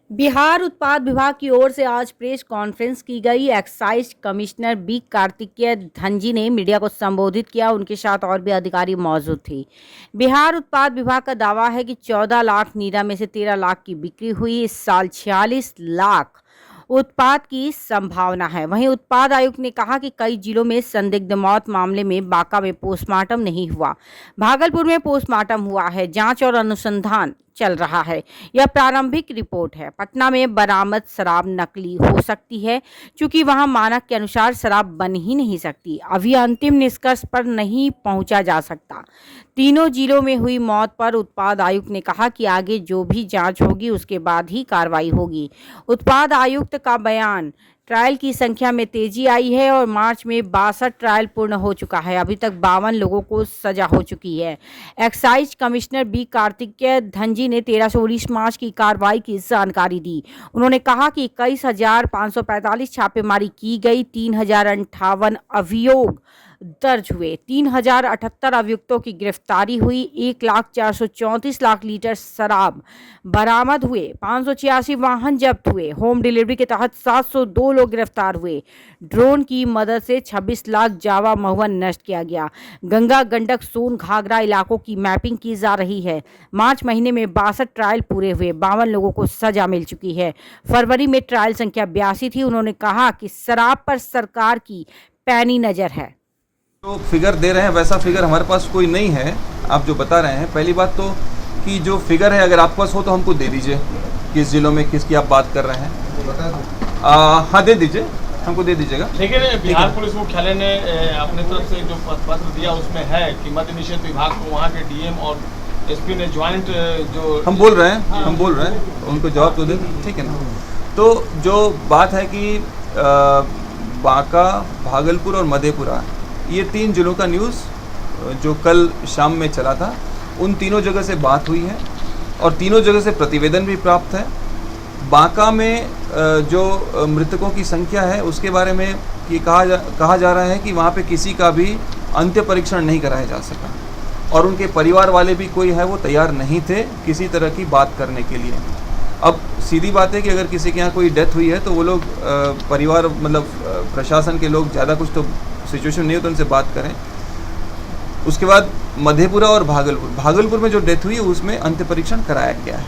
बिहार उत्पाद विभाग की ओर से आज प्रेस कॉन्फ्रेंस की गई। Excise commissioner B Kartikeya Dhanji ने मीडिया को संबोधित किया। उनके साथ और भी अधिकारी मौजूद थे। बिहार उत्पाद विभाग का दावा है कि 14 लाख नीरा में से 13 लाख की बिक्री हुई। इस साल 46 लाख उत्पाद की संभावना है। वहीं उत्पाद आयुक्त ने कहा कि कई जिलों में संदिग्ध मौत मामले में बांका में पोस्टमार्टम नहीं हुआ, भागलपुर में पोस्टमार्टम हुआ है। जांच और अनुसंधान चल रहा है। यह प्रारंभिक रिपोर्ट है। पटना में बरामद शराब नकली हो सकती है, क्योंकि वहां मानक के अनुसार शराब बन ही नहीं सकती। अभी अंतिम निष्कर्ष पर नहीं पहुंचा जा सकता। तीनों जिलों में हुई मौत पर उत्पाद आयुक्त ने कहा कि आगे जो भी जांच होगी उसके बाद ही कार्रवाई होगी। उत्पाद आयुक्त का बयान, ट्रायल की संख्या में तेजी आई है और मार्च में 62 ट्रायल पूर्ण हो चुका है। अभी तक 52 लोगों को सजा हो चुकी है। Excise commissioner B Kartikeya Dhanji ने 1319 मार्च की कार्रवाई की जानकारी दी। उन्होंने कहा कि 21,545 छापेमारी की गई, 3,058 अभियोग दर्ज हुए, 3,078 अभियुक्तों की गिरफ्तारी हुई, 1,434 लीटर शराब बरामद हुए, 586 वाहन जब्त हुए। होम डिलीवरी के तहत 702 लोग गिरफ्तार हुए। ड्रोन की मदद से 26 लाख जावा महुआ नष्ट किया गया। गंगा, गंडक, सोन, घाघरा इलाकों की मैपिंग की जा रही है। मार्च महीने में 62 ट्रायल पूरे हुए, 52 लोगों को सजा मिल चुकी है। फरवरी में ट्रायल संख्या 82 थी। उन्होंने कहा कि शराब पर सरकार की पैनी नजर है। जो फिगर दे रहे हैं वैसा फिगर हमारे पास कोई नहीं है। आप जो बता रहे हैं, पहली बात तो कि जो फिगर है अगर आपके पास हो तो हमको दे दीजिए, किस जिलों में किसकी आप बात कर रहे हैं। हाँ, दे दीजिए, हमको दे दीजिएगा। लेकिन बिहार पुलिस मुख्यालय ने अपनी तरफ से जो पत्र दिया उसमें है कि मद्य निषेध विभाग को वहाँ के डीएम और एसपी ने ज्वाइंट जो हम बोल रहे हैं उनको जवाब तो दे, ठीक है ना। तो जो बात है कि बांका, भागलपुर और मधेपुरा, ये 3 जिलों का न्यूज़ जो कल शाम में चला था, उन तीनों जगह से बात हुई है और तीनों जगह से प्रतिवेदन भी प्राप्त है। बांका में जो मृतकों की संख्या है उसके बारे में ये कहा जा रहा है कि वहाँ पे किसी का भी अंत्य परीक्षण नहीं कराया जा सका और उनके परिवार वाले भी कोई है वो तैयार नहीं थे किसी तरह की बात करने के लिए। अब सीधी बात है कि अगर किसी के यहाँ कोई डेथ हुई है तो वो लोग परिवार मतलब प्रशासन के लोग ज़्यादा कुछ तो सिचुएशन नहीं हो तो उनसे बात करें। उसके बाद मधेपुरा और भागलपुर में जो डेथ हुई है उसमें अंत्य परीक्षण कराया गया है।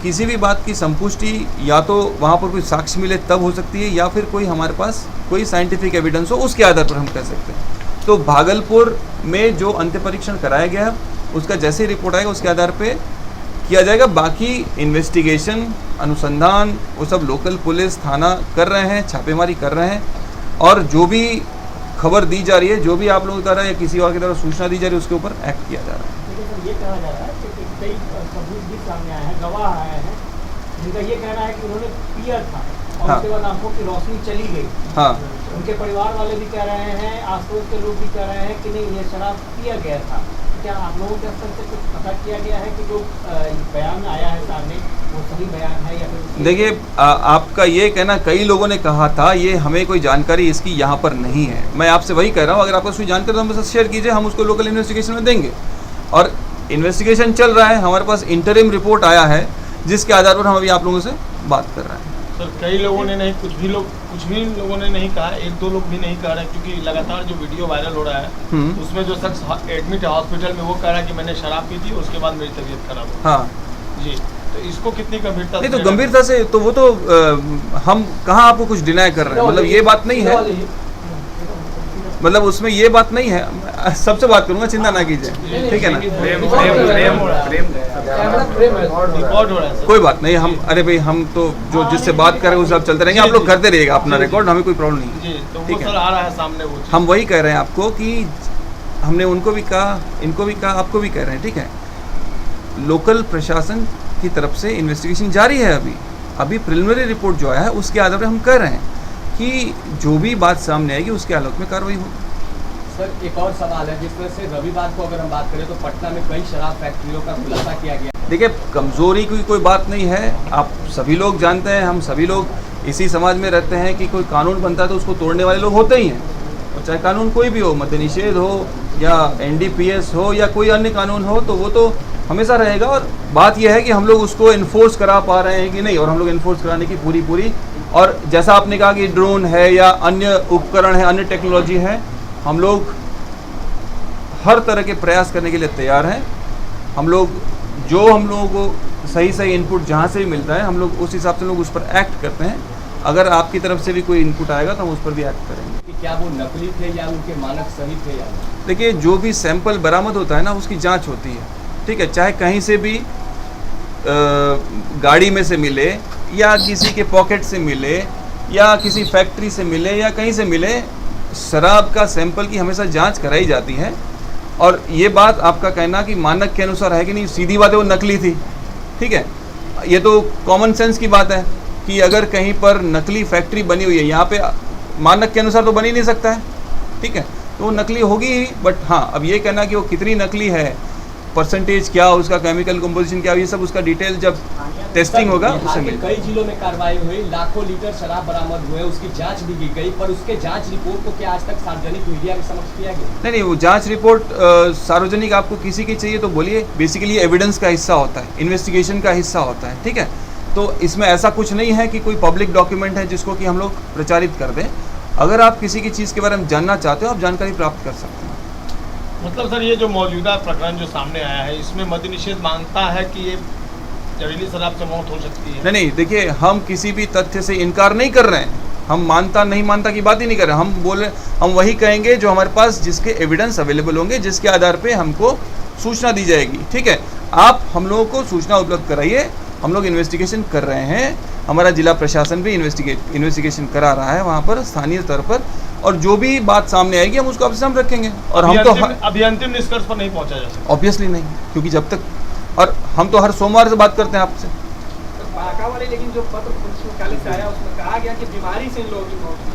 किसी भी बात की संपुष्टि या तो वहाँ पर कोई साक्ष्य मिले तब हो सकती है या फिर कोई हमारे पास कोई साइंटिफिक एविडेंस हो उसके आधार पर हम कह सकते हैं। तो भागलपुर में जो अंत्य परीक्षण कराया गया है उसका जैसे ही रिपोर्ट आएगा उसके आधार पर किया जाएगा। बाकी इन्वेस्टिगेशन, अनुसंधान वो सब लोकल पुलिस थाना कर रहे हैं, छापेमारी कर रहे हैं और जो भी खबर दी जा रही है, जो भी आप लोगों द्वारा या किसी और की द्वारा सूचना दी जा रही है उसके ऊपर एक्ट किया जा रहा है। लेकिन सर ये कहा जा रहा है कि कई सबूत भी सामने आए हैं, गवाह आए हैं जिनका ये कहना है कि उन्होंने पिया था और हाँ। उसके बाद आंखों की रोशनी चली गई। हाँ, उनके परिवार वाले भी कह रहे हैं, आस-पड़ोस के लोग भी कह रहे हैं कि नहीं ये शराब पिया गया था। क्या आप लोगों के स्तर से कुछ पता किया गया है कि जो बयान में आया है सामने वो सही बयान है या फिर? देखिए आपका ये कहना कई लोगों ने कहा था, ये हमें कोई जानकारी इसकी यहाँ पर नहीं है। मैं आपसे वही कह रहा हूँ, अगर आपको कोई जानकारी तो हमसे शेयर कीजिए, हम उसको लोकल इन्वेस्टिगेशन में देंगे। और इन्वेस्टिगेशन चल रहा है, हमारे पास इंटरिम रिपोर्ट आया है जिसके आधार पर हम अभी आप लोगों से बात कर रहे हैं। सर कई लोगों ने नहीं, कुछ भी लोगों ने नहीं कहा, 1-2 लोग भी नहीं कह रहे, क्योंकि लगातार जो वीडियो वायरल हो रहा है उसमें जो शख्स एडमिट है हॉस्पिटल में वो कह रहा है कि मैंने शराब पी थी उसके बाद मेरी तबीयत खराब हो। हाँ जी, तो इसको कितनी गंभीरता नहीं, तो गंभीरता से तो वो तो हम कहाँ आपको कुछ डिनाई कर रहे हैं, मतलब ये बात नहीं है, मतलब उसमें ये बात नहीं है। सबसे बात करूंगा, चिंता ना कीजिए, ठीक है ना। रिकॉर्ड हो रहा है। कोई बात नहीं, हम अरे भाई हम तो जो जिससे बात कर रहे हैं वो सब चलते रहेंगे, आप लोग करते रहिएगा अपना रिकॉर्ड, हमें कोई प्रॉब्लम नहीं है। जी, तो ठीक वो है। सर आ रहा है सामने वो। हम वही कह रहे हैं आपको कि हमने उनको भी कहा, इनको भी कहा, आपको भी कह रहे हैं, ठीक है। लोकल प्रशासन की तरफ से इन्वेस्टिगेशन जारी है। अभी प्रिलिमिनरी रिपोर्ट जो आया है उसके आधार पर हम कह रहे हैं कि जो भी बात सामने आएगी उसके आलोक में कार्रवाई होगी। सर एक और सवाल है, जिस तरह से रविवार को अगर हम बात करें तो पटना में कई शराब फैक्ट्रियों का खुलासा किया गया। देखिए, कमज़ोरी की कोई बात नहीं है, आप सभी लोग जानते हैं, हम सभी लोग इसी समाज में रहते हैं कि कोई कानून बनता है तो उसको तोड़ने वाले लोग होते ही हैं। और चाहे कानून कोई भी हो, मद्य निषेध हो, या NDPS हो या कोई अन्य कानून हो, तो वो तो हमेशा रहेगा। और बात यह है कि हम लोग उसको इन्फोर्स करा पा रहे हैं कि नहीं, और हम लोग इन्फोर्स कराने की पूरी और जैसा आपने कहा कि ड्रोन है या अन्य उपकरण है, अन्य टेक्नोलॉजी है, हम लोग हर तरह के प्रयास करने के लिए तैयार हैं। हम लोगों को सही इनपुट जहाँ से भी मिलता है, हम लोग उस हिसाब से लोग उस पर एक्ट करते हैं। अगर आपकी तरफ से भी कोई इनपुट आएगा तो हम उस पर भी एक्ट करेंगे। कि क्या वो नकली थे या उनके मानक सही थे या नहीं? देखिए, जो भी सैंपल बरामद होता है ना, उसकी जांच होती है, ठीक है। चाहे कहीं से भी गाड़ी में से मिले या किसी के पॉकेट से मिले या किसी फैक्ट्री से मिले या कहीं से मिले, शराब का सैंपल की हमेशा जांच कराई जाती है। और ये बात आपका कहना कि मानक के अनुसार है कि नहीं, सीधी बात है, वो नकली थी, ठीक है। ये तो कॉमन सेंस की बात है कि अगर कहीं पर नकली फैक्ट्री बनी हुई है, यहाँ पे मानक के अनुसार तो बन ही नहीं सकता है, ठीक है, तो वो नकली होगी ही। बट हाँ, अब ये कहना कि वो कितनी नकली है, परसेंटेज क्या, उसका केमिकल कंपोजिशन क्या, ये सब उसका डिटेल जब टेस्टिंग होगा उससे मिलेगा। कई जिलों में कार्रवाई हुई, लाखों लीटर शराब बरामद हुए, उसकी जांच भी की गई, पर उसके जांच रिपोर्ट को क्या आज तक सार्वजनिक मीडिया के समक्ष किया गया? नहीं, वो जांच रिपोर्ट सार्वजनिक आपको किसी की चाहिए तो बोलिए। बेसिकली एविडेंस का हिस्सा होता है, इन्वेस्टिगेशन का हिस्सा होता है, ठीक है। तो इसमें ऐसा कुछ नहीं है कि कोई पब्लिक डॉक्यूमेंट है जिसको कि हम लोग प्रचारित कर दें। अगर आप किसी की चीज़ के बारे में जानना चाहते हो, आप जानकारी प्राप्त कर सकते हैं। मतलब सर, ये जो मौजूदा प्रकरण जो सामने आया है, इसमें मद्य निषेध मानता है कि ये जहरीली शराब से मौत हो सकती है? नहीं, देखिए, हम किसी भी तथ्य से इनकार नहीं कर रहे हैं। हम मानता नहीं मानता की बात ही नहीं कर रहे। हम वही कहेंगे जो हमारे पास जिसके एविडेंस अवेलेबल होंगे, जिसके आधार पे हमको सूचना दी जाएगी, ठीक है। आप हम लोगों को सूचना उपलब्ध कराइए, हम लोग इन्वेस्टिगेशन कर रहे हैं। हमारा जिला प्रशासन भी इन्वेस्टिगेशन करा रहा है वहाँ पर स्थानीय स्तर पर, और जो भी बात सामने आएगी हम उसको आपसे हम रखेंगे। और हम तो अभी अंतिम निष्कर्ष पर नहीं पहुंचा जा सकता, ऑब्वियसली नहीं, क्योंकि जब तक, और हम तो हर सोमवार से बात करते हैं आपसे। बाका वाले, लेकिन जो पत्र पुलिस मुख्यालय से आया उसमें कहा गया कि बीमारी से इन लोगों की मौत हुई,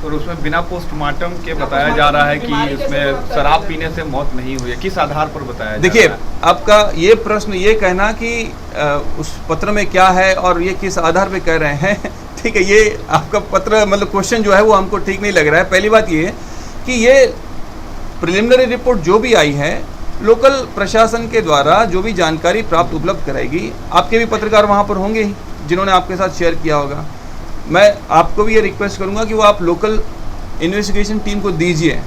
और उसमें बिना पोस्टमार्टम के बताया जा रहा है कि उसमें शराब पीने से मौत नहीं हुई है। किस आधार पर बताया जा रहा है? देखिए, आपका ये प्रश्न, ये कहना कि उस पत्र में क्या है और ये किस आधार पे कह रहे हैं, ठीक है, ये आपका पत्र मतलब क्वेश्चन जो है वो हमको ठीक नहीं लग रहा है। पहली बात ये कि ये प्रिलिमिनरी रिपोर्ट जो भी आई है, लोकल प्रशासन के द्वारा जो भी जानकारी प्राप्त उपलब्ध कराएगी, आपके भी पत्रकार वहाँ पर होंगे ही जिन्होंने आपके साथ शेयर किया होगा। मैं आपको भी ये रिक्वेस्ट करूंगा कि वो आप लोकल इन्वेस्टिगेशन टीम को दीजिए,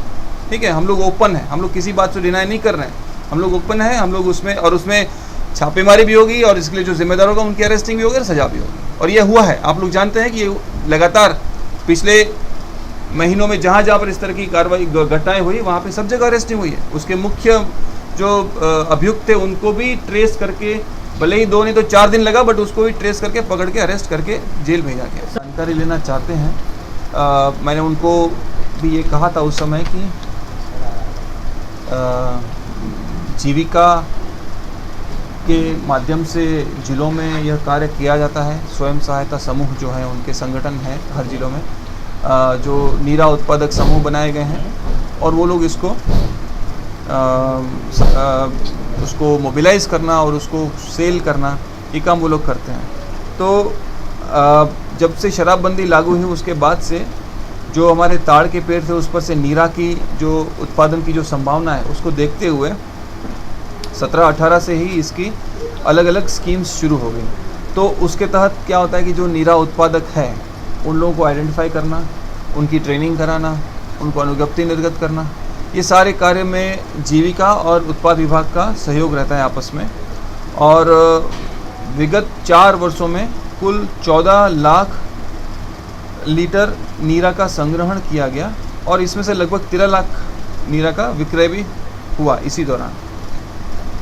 ठीक है। हम लोग ओपन हैं, हम लोग किसी बात से डिनाई नहीं कर रहे हैं, हम लोग ओपन हैं। हम लोग उसमें छापेमारी भी होगी और इसके लिए जो जिम्मेदार होगा उनकी अरेस्टिंग भी होगी और सजा भी होगी। और ये हुआ है, आप लोग जानते हैं कि ये लगातार पिछले महीनों में जहाँ जहाँ पर इस तरह की कार्रवाई घटनाएँ हुई, वहाँ पर सब जगह अरेस्टिंग हुई है। उसके मुख्य जो अभियुक्त थे उनको भी ट्रेस करके, भले ही 2 नहीं तो 4 दिन लगा, बट उसको भी ट्रेस करके पकड़ के अरेस्ट करके जेल भेजा गया। जानकारी लेना चाहते हैं, मैंने उनको भी ये कहा था उस समय कि जीविका के माध्यम से जिलों में यह कार्य किया जाता है। स्वयं सहायता समूह जो है, उनके संगठन हैं हर जिलों में, जो नीरा उत्पादक समूह बनाए गए हैं, और वो लोग उसको मोबिलाइज करना और उसको सेल करना, ये काम वो लोग करते हैं। तो जब से शराबबंदी लागू हुई उसके बाद से जो हमारे ताड़ के पेड़ थे उस पर से नीरा की जो उत्पादन की जो संभावना है, उसको देखते हुए 17-18 से ही इसकी अलग अलग स्कीम्स शुरू हो गई। तो उसके तहत क्या होता है कि जो नीरा उत्पादक है उन लोगों को आइडेंटिफाई करना, उनकी ट्रेनिंग कराना, उनको अनुज्ञप्ति निर्गत करना, ये सारे कार्य में जीविका और उत्पाद विभाग का सहयोग रहता है आपस में। और विगत 4 वर्षों में कुल 14 लाख लीटर नीरा का संग्रहण किया गया और इसमें से लगभग 13 लाख नीरा का विक्रय भी हुआ इसी दौरान।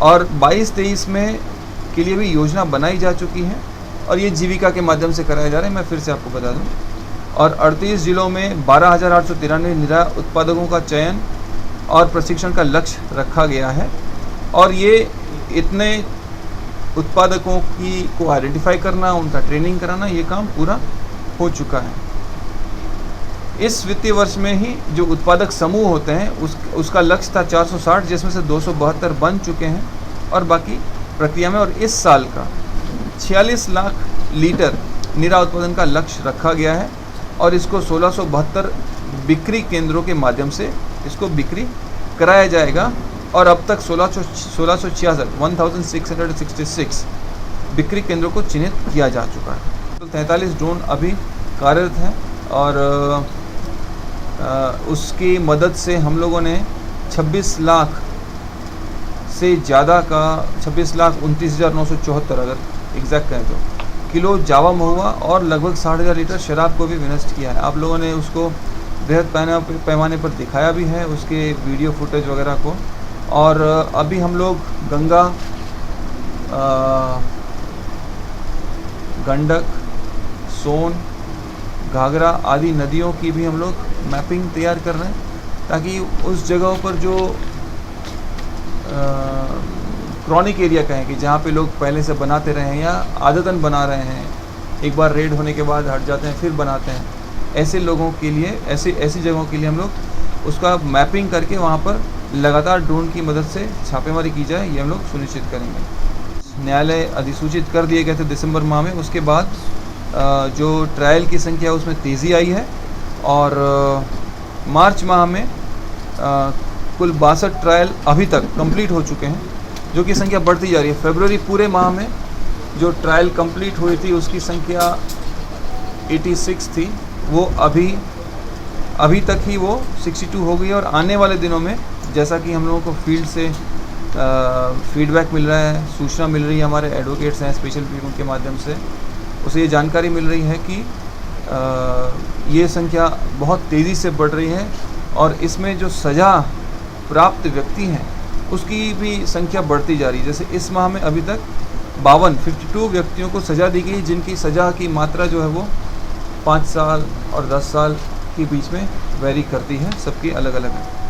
और 22-23 में के लिए भी योजना बनाई जा चुकी है और ये जीविका के माध्यम से कराया जा रहा है। मैं फिर से आपको बता दूं, और 38 जिलों में 12,893 नीरा उत्पादकों का चयन और प्रशिक्षण का लक्ष्य रखा गया है। और ये इतने उत्पादकों को आइडेंटिफाई करना, उनका ट्रेनिंग कराना, ये काम पूरा हो चुका है। इस वित्तीय वर्ष में ही जो उत्पादक समूह होते हैं उसका लक्ष्य था 460, जिसमें से 272 बन चुके हैं और बाकी प्रक्रिया में। और इस साल का 46 लाख लीटर नीरा उत्पादन का लक्ष्य रखा गया है और इसको 1672 बिक्री केंद्रों के माध्यम से इसको बिक्री कराया जाएगा और अब तक 1666 बिक्री केंद्रों को चिन्हित किया जा चुका है। तो 43 ड्रोन अभी कार्यरत हैं और उसकी मदद से हम लोगों ने 26 लाख से ज़्यादा का 26,29,974 अगर एग्जैक्ट कहें तो किलो जावा महुआ और लगभग 6,500 लीटर शराब को भी विनष्ट किया है। आप लोगों ने उसको बृहद पैमाने पर दिखाया भी है, उसके वीडियो फुटेज वगैरह को। और अभी हम लोग गंगा, गंडक, सोन, घाघरा आदि नदियों की भी हम लोग मैपिंग तैयार कर रहे हैं ताकि उस जगहों पर जो क्रॉनिक एरिया कहें कि जहाँ पे लोग पहले से बनाते रहे हैं या आदतन बना रहे हैं, एक बार रेड होने के बाद हट जाते हैं फिर बनाते हैं, ऐसे लोगों के लिए ऐसी जगहों के लिए हम लोग उसका मैपिंग करके वहाँ पर लगातार ड्रोन की मदद से छापेमारी की जाए, ये हम लोग सुनिश्चित करेंगे। न्यायालय अधिसूचित कर दिए गए थे दिसंबर माह में, उसके बाद जो ट्रायल की संख्या उसमें तेज़ी आई है और मार्च माह में कुल 62 ट्रायल अभी तक कंप्लीट हो चुके हैं, जो कि संख्या बढ़ती जा रही है। फरवरी पूरे माह में जो ट्रायल कंप्लीट हुई थी उसकी संख्या 86 थी, वो अभी तक ही वो 62 हो गई। और आने वाले दिनों में जैसा कि हम लोगों को फील्ड से फीडबैक मिल रहा है, सूचना मिल रही है, हमारे एडवोकेट्स हैं स्पेशल ब्यूरो के माध्यम से, उसे ये जानकारी मिल रही है कि ये संख्या बहुत तेज़ी से बढ़ रही है और इसमें जो सज़ा प्राप्त व्यक्ति हैं उसकी भी संख्या बढ़ती जा रही है। जैसे इस माह में अभी तक 52 व्यक्तियों को सज़ा दी गई, जिनकी सज़ा की मात्रा जो है वो 5 साल और 10 साल के बीच में वेरी करती है, सबकी अलग अलग है।